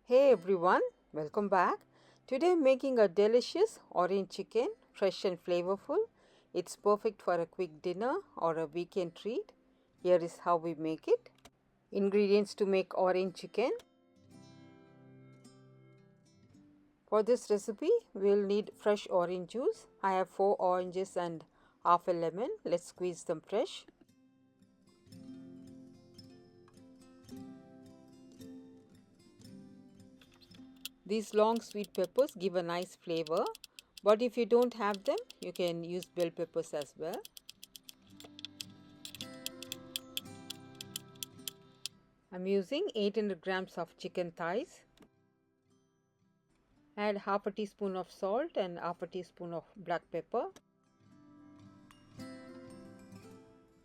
Hey everyone, welcome back. Today I'm making a delicious orange chicken, fresh and flavorful. It's perfect for a quick dinner or a weekend treat. Here is how we make it. Ingredients to make orange chicken. For this recipe, we'll need fresh orange juice. I have 4 oranges and half a lemon. Let's squeeze them fresh. These long sweet peppers give a nice flavor, but if you don't have them, you can use bell peppers as well. I'm using 800 grams of chicken thighs. Add half a teaspoon of salt and half a teaspoon of black pepper.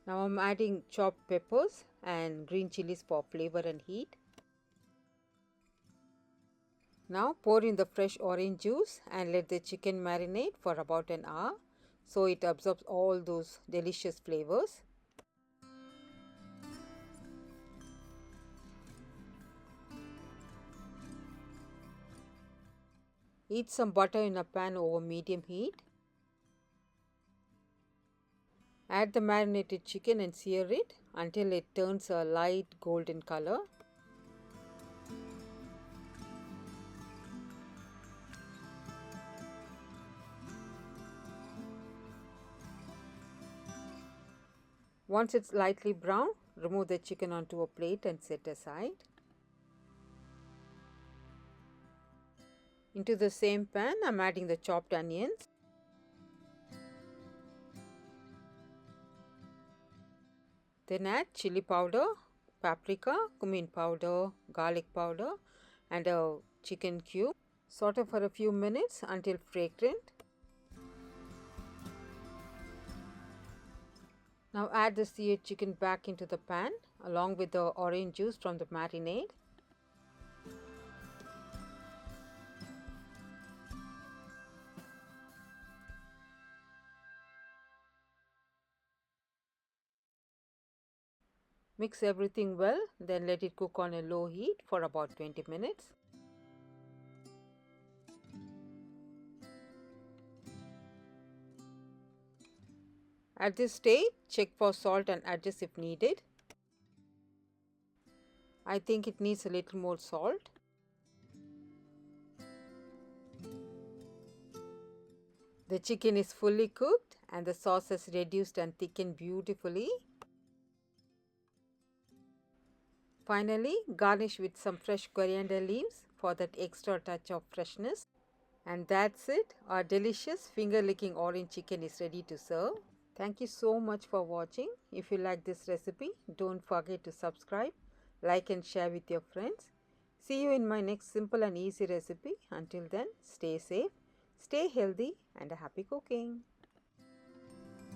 Now I'm adding chopped peppers and green chilies for flavor and heat. Now pour in the fresh orange juice and let the chicken marinate for about an hour so it absorbs all those delicious flavors. Heat some butter in a pan over medium heat. Add the marinated chicken and sear it until it turns a light golden color. Once it's lightly brown, remove the chicken onto a plate and set aside. Into the same pan, I'm adding the chopped onions. Then add chili powder, paprika, cumin powder, garlic powder and a chicken cube. Saute for a few minutes until fragrant. Now add the seared chicken back into the pan along with the orange juice from the marinade. Mix everything well, then let it cook on a low heat for about 20 minutes. At this stage, check for salt and adjust if needed. I think it needs a little more salt. The chicken is fully cooked and the sauce has reduced and thickened beautifully. Finally, garnish with some fresh coriander leaves for that extra touch of freshness. And that's it. Our delicious finger-licking orange chicken is ready to serve. Thank you so much for watching. If you like this recipe, don't forget to subscribe, like and share with your friends. See you in my next simple and easy recipe. Until then, stay safe, stay healthy and happy cooking.